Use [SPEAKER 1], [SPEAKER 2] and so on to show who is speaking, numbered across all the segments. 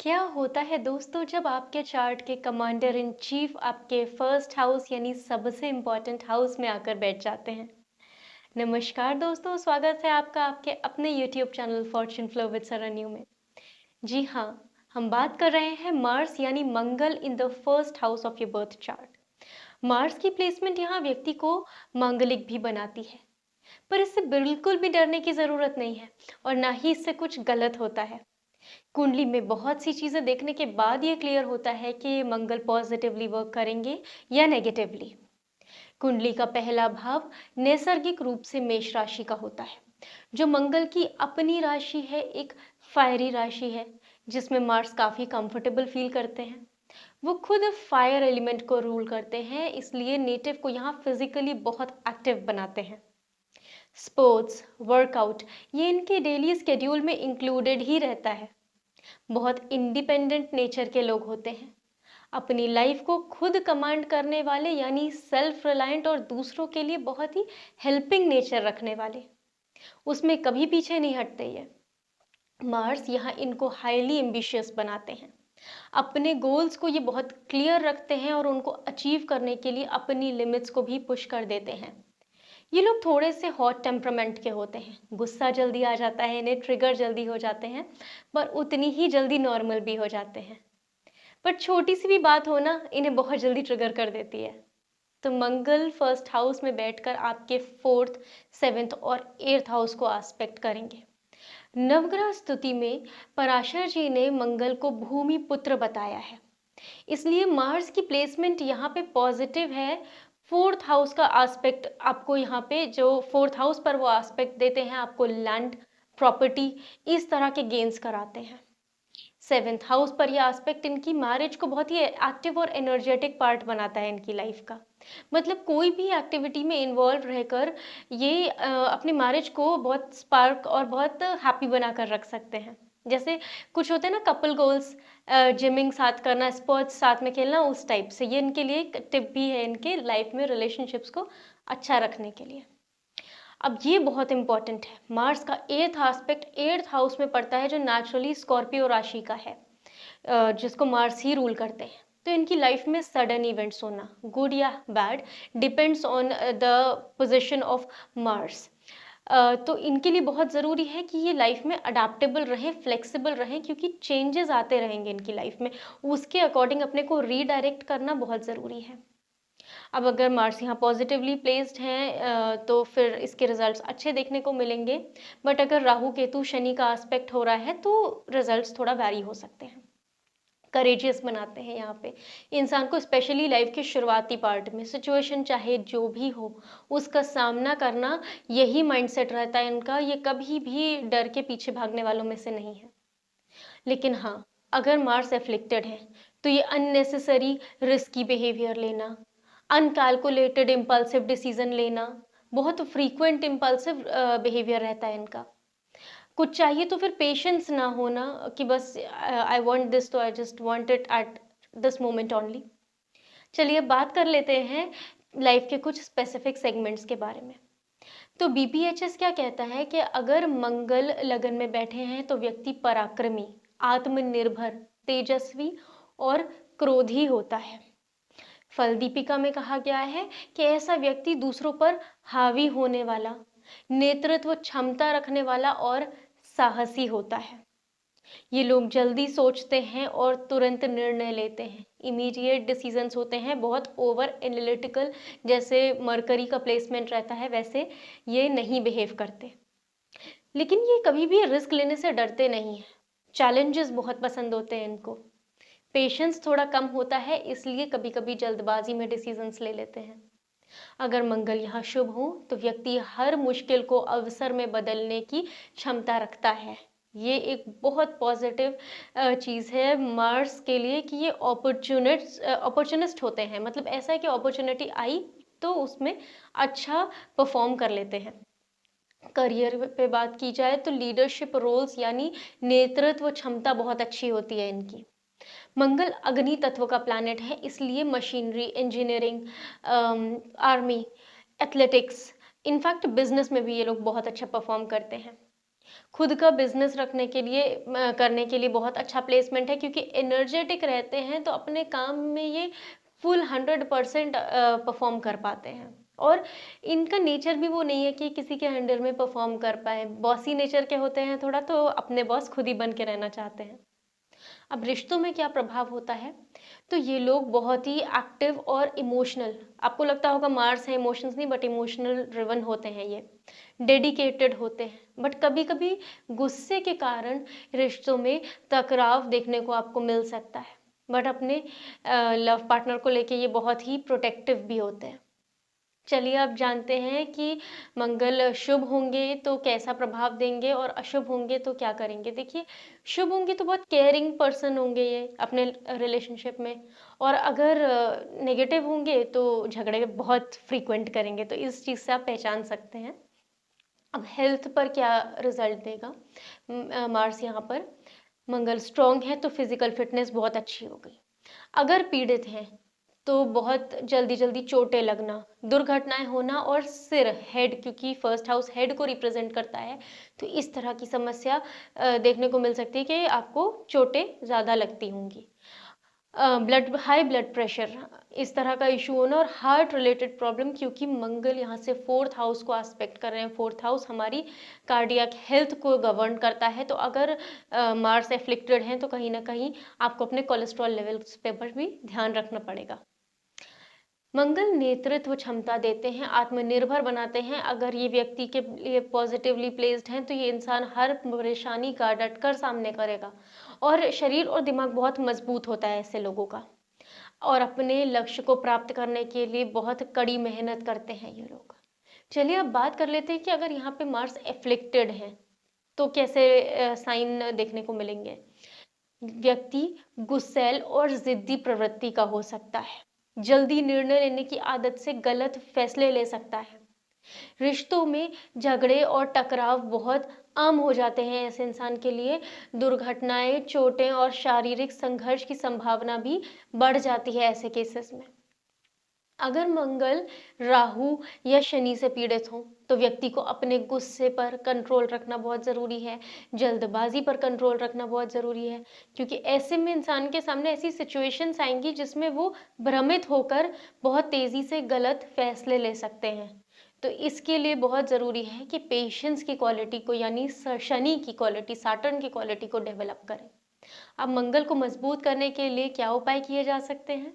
[SPEAKER 1] क्या होता है दोस्तों जब आपके चार्ट के कमांडर इन चीफ आपके फर्स्ट हाउस यानी सबसे इम्पोर्टेंट हाउस में आकर बैठ जाते हैं। नमस्कार दोस्तों, स्वागत है आपका आपके अपने YouTube channel Fortune Flow with Saranyu में। जी हाँ, हम बात कर रहे हैं मार्स यानी Mangal in the first house of your birth chart. Mars की प्लेसमेंट यहाँ व्यक्ति को मांगलिक भी बनाती है, पर इससे बिल्कुल भी डरने की जरूरत नहीं है और ना ही इससे कुछ गलत होता है। कुंडली में बहुत सी चीजें देखने के बाद ये क्लियर होता है कि मंगल पॉजिटिवली वर्क करेंगे या नेगेटिवली। कुंडली का पहला भाव नैसर्गिक रूप से मेष राशि का होता है, जो मंगल की अपनी राशि है, एक फायरी राशि है जिसमें मार्स काफी कंफर्टेबल फील करते हैं। वो खुद फायर एलिमेंट को रूल करते हैं, इसलिए नेटिव को यहाँ फिजिकली बहुत एक्टिव बनाते हैं। स्पोर्ट्स, वर्कआउट, ये इनके डेली स्केड्यूल में इंक्लूडेड ही रहता है। बहुत इंडिपेंडेंट नेचर के लोग होते हैं, अपनी लाइफ को खुद कमांड करने वाले यानी सेल्फ रिलायंट, और दूसरों के लिए बहुत ही हेल्पिंग नेचर रखने वाले, उसमें कभी पीछे नहीं हटते ये। मार्स यहाँ इनको हाईली एम्बिशियस बनाते हैं, अपने गोल्स को ये बहुत क्लियर रखते हैं और उनको अचीव करने के लिए अपनी लिमिट्स को भी पुश कर देते हैं। ये लोग थोड़े से हॉट टेम्परामेंट के होते हैं, गुस्सा जल्दी आ जाता है इन्हें, ट्रिगर जल्दी हो जाते हैं, पर उतनी ही जल्दी नॉर्मल भी हो जाते हैं। पर छोटी सी भी बात हो ना, इन्हें बहुत जल्दी ट्रिगर कर देती है। तो मंगल फर्स्ट हाउस में बैठकर आपके फोर्थ, सेवेंथ और एट्थ हाउस को आस्पेक्ट करेंगे। नवग्रह स्तुति में पराशर जी ने मंगल को भूमि पुत्र बताया है, इसलिए मार्स की प्लेसमेंट यहाँ पे पॉजिटिव है। फोर्थ हाउस का एस्पेक्ट आपको यहाँ पे, जो फोर्थ हाउस पर वो एस्पेक्ट देते हैं, आपको लैंड, प्रॉपर्टी, इस तरह के गेन्स कराते हैं। सेवेंथ हाउस पर यह एस्पेक्ट इनकी मैरिज को बहुत ही एक्टिव और एनर्जेटिक पार्ट बनाता है इनकी लाइफ का। मतलब कोई भी एक्टिविटी में इन्वॉल्व रहकर ये अपनी मैरिज को बहुत स्पार्क और बहुत हैप्पी बनाकर रख सकते हैं। जैसे कुछ होते हैं ना कपल गोल्स, जिमिंग साथ करना, स्पोर्ट्स साथ में खेलना, उस टाइप से ये इनके लिए एक टिप भी है इनके लाइफ में रिलेशनशिप्स को अच्छा रखने के लिए। अब ये बहुत इंपॉर्टेंट है, मार्स का एट्थ एस्पेक्ट एट्थ हाउस में पड़ता है, जो नेचुरली स्कॉर्पियो राशि का है, जिसको मार्स ही रूल करते हैं। तो इनकी लाइफ में सडन इवेंट्स होना, गुड या bad, depends on the position of Mars. तो इनके लिए बहुत ज़रूरी है कि ये लाइफ में अडेप्टेबल रहें, फ्लेक्सिबल रहें, क्योंकि चेंजेस आते रहेंगे इनकी लाइफ में, उसके अकॉर्डिंग अपने को रीडायरेक्ट करना बहुत ज़रूरी है। अब अगर मार्स यहाँ पॉजिटिवली प्लेस्ड हैं तो फिर इसके रिजल्ट्स अच्छे देखने को मिलेंगे। बट अगर राहु केतु शनि का एस्पेक्ट हो रहा है तो रिजल्ट्स थोड़ा वैरी हो सकते हैं। करेजियस बनाते हैं यहाँ पे इंसान को, स्पेशली लाइफ के शुरुआती पार्ट में, सिचुएशन चाहे जो भी हो उसका सामना करना, यही माइंडसेट रहता है इनका। ये कभी भी डर के पीछे भागने वालों में से नहीं है। लेकिन हाँ, अगर मार्स एफ्लिक्टेड है तो ये अननेसेसरी रिस्की बिहेवियर लेना, अनकैलकुलेटेड इम्पल्सिव डिसीजन लेना, बहुत फ्रीक्वेंट इम्पल्सिव बिहेवियर रहता है इनका। कुछ चाहिए तो फिर पेशेंस ना होना कि बस आई वांट दिस तो I just want it at this moment only. चलिए अब बात कर लेते हैं लाइफ के कुछ स्पेसिफिक सेगमेंट्स के बारे में। तो बीपीएचएस क्या कहता है कि अगर मंगल लगन में बैठे हैं तो व्यक्ति पराक्रमी, आत्मनिर्भर, तेजस्वी और क्रोधी होता है। फल दीपिका में कहा गया है कि ऐसा व्यक्ति दूसरों पर हावी होने वाला, नेतृत्व क्षमता रखने वाला और साहसी होता है। ये लोग जल्दी सोचते हैं और तुरंत निर्णय लेते हैं, इमीडिएट डिसीजंस होते हैं, बहुत ओवर एनालिटिकल, जैसे मरकरी का प्लेसमेंट रहता है वैसे ये नहीं बिहेव करते। लेकिन ये कभी भी रिस्क लेने से डरते नहीं हैं, चैलेंजेस बहुत पसंद होते हैं इनको। पेशेंस थोड़ा कम होता है, इसलिए कभी कभी जल्दबाजी में डिसीजंस ले लेते हैं। अगर मंगल यहाँ शुभ हो तो व्यक्ति हर मुश्किल को अवसर में बदलने की क्षमता रखता है। ये एक बहुत पॉजिटिव चीज़ है मार्स के लिए कि ये अपॉर्चुनिस्ट होते हैं। मतलब ऐसा है कि अपॉर्चुनिटी आई तो उसमें अच्छा परफॉर्म कर लेते हैं। करियर पे बात की जाए तो लीडरशिप रोल्स यानी नेतृत्व क्षमता बहुत अच्छी होती है इनकी। मंगल अग्नि तत्व का प्लैनेट है, इसलिए machinery, engineering, army, athletics, in fact business में भी ये लोग बहुत अच्छा परफॉर्म करते हैं। खुद का बिजनेस रखने के लिए करने के लिए बहुत अच्छा प्लेसमेंट है, क्योंकि एनर्जेटिक रहते हैं तो अपने काम में ये फुल 100% परफॉर्म कर पाते हैं। और इनका नेचर भी वो नहीं है कि किसी के अंडर में परफॉर्म कर पाए, बॉसी नेचर के होते हैं थोड़ा, तो अपने बॉस खुद ही बन के रहना चाहते हैं। अब रिश्तों में क्या प्रभाव होता है, तो ये लोग बहुत ही एक्टिव और इमोशनल, आपको लगता होगा मार्स है इमोशंस नहीं, बट इमोशनल ड्रिवन होते हैं ये, डेडिकेटेड होते हैं, बट कभी कभी गुस्से के कारण रिश्तों में टकराव देखने को आपको मिल सकता है। बट अपने लव पार्टनर को लेके ये बहुत ही प्रोटेक्टिव भी होते हैं। चलिए अब जानते हैं कि मंगल शुभ होंगे तो कैसा प्रभाव देंगे और अशुभ होंगे तो क्या करेंगे। देखिए, शुभ होंगे तो बहुत केयरिंग पर्सन होंगे ये अपने रिलेशनशिप में, और अगर नेगेटिव होंगे तो झगड़े बहुत फ्रीक्वेंट करेंगे, तो इस चीज़ से आप पहचान सकते हैं। अब हेल्थ पर क्या रिजल्ट देगा, मार्स यहाँ पर मंगल स्ट्रॉन्ग है तो फिजिकल फिटनेस बहुत अच्छी हो गई। अगर पीड़ित हैं तो बहुत जल्दी जल्दी चोटें लगना, दुर्घटनाएं होना, और सिर हेड, क्योंकि फर्स्ट हाउस हेड को रिप्रेजेंट करता है, तो इस तरह की समस्या देखने को मिल सकती है कि आपको चोटें ज़्यादा लगती होंगी। हाई ब्लड प्रेशर, इस तरह का इशू होना, और हार्ट रिलेटेड प्रॉब्लम, क्योंकि मंगल यहाँ से फोर्थ हाउस को एस्पेक्ट कर रहे हैं। फोर्थ हाउस हमारी कार्डियक हेल्थ को गवर्न करता है, तो अगर मार्स एफ्लिक्टेड हैं तो कहीं ना कहीं आपको अपने कोलेस्ट्रॉल लेवल्स पे पर भी ध्यान रखना पड़ेगा। मंगल नेतृत्व क्षमता देते हैं, आत्मनिर्भर बनाते हैं। अगर ये व्यक्ति के लिए पॉजिटिवली प्लेस्ड हैं तो ये इंसान हर परेशानी का डटकर सामने करेगा, और शरीर और दिमाग बहुत मजबूत होता है ऐसे लोगों का, और अपने लक्ष्य को प्राप्त करने के लिए बहुत कड़ी मेहनत करते हैं ये लोग। चलिए अब बात कर लेते हैं कि अगर यहाँ पे मार्स एफ्लिक्टेड है तो कैसे साइन देखने को मिलेंगे। व्यक्ति गुस्सैल और जिद्दी प्रवृत्ति का हो सकता है, जल्दी निर्णय लेने की आदत से गलत फैसले ले सकता है, रिश्तों में झगड़े और टकराव बहुत आम हो जाते हैं ऐसे इंसान के लिए, दुर्घटनाएं, चोटें और शारीरिक संघर्ष की संभावना भी बढ़ जाती है ऐसे केसेस में। अगर मंगल राहु या शनि से पीड़ित हो तो व्यक्ति को अपने गुस्से पर कंट्रोल रखना बहुत ज़रूरी है, जल्दबाजी पर कंट्रोल रखना बहुत ज़रूरी है, क्योंकि ऐसे में इंसान के सामने ऐसी सिचुएशंस आएंगी जिसमें वो भ्रमित होकर बहुत तेज़ी से गलत फैसले ले सकते हैं। तो इसके लिए बहुत ज़रूरी है कि पेशेंस की क्वालिटी को, यानी शनि की क्वालिटी, सैटर्न की क्वालिटी को डेवलप करें। अब मंगल को मजबूत करने के लिए क्या उपाय किए जा सकते हैं।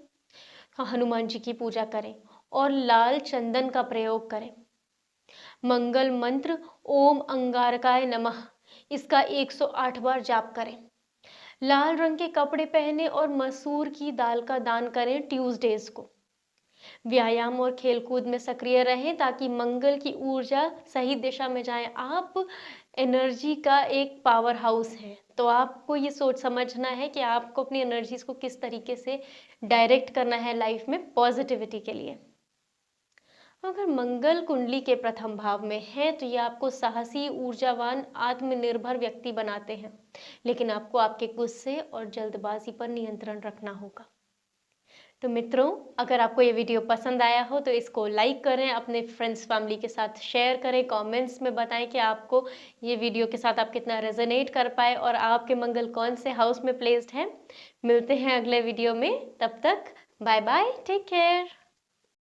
[SPEAKER 1] हाँ, हनुमान जी की पूजा करें और लाल चंदन का प्रयोग करें। मंगल मंत्र ओम अंगारकाय नमः, इसका 108 बार जाप करें। लाल रंग के कपड़े पहने और मसूर की दाल का दान करें ट्यूसडेज को। व्यायाम और खेलकूद में सक्रिय रहें ताकि मंगल की ऊर्जा सही दिशा में जाए। आप एनर्जी का एक पावर हाउस है, तो आपको ये सोच समझना है कि आपको अपनी एनर्जीज को किस तरीके से डायरेक्ट करना है लाइफ में पॉजिटिविटी के लिए। अगर मंगल कुंडली के प्रथम भाव में है तो ये आपको साहसी, ऊर्जावान, आत्मनिर्भर व्यक्ति बनाते हैं, लेकिन आपको आपके गुस्से और जल्दबाजी पर नियंत्रण रखना होगा। तो मित्रों, अगर आपको ये वीडियो पसंद आया हो तो इसको लाइक करें, अपने फ्रेंड्स फैमिली के साथ शेयर करें, कमेंट्स में बताएं कि आपको ये वीडियो के साथ आप कितना रेजोनेट कर पाए और आपके मंगल कौन से हाउस में प्लेस्ड हैं। मिलते हैं अगले वीडियो में, तब तक बाय बाय, टेक केयर।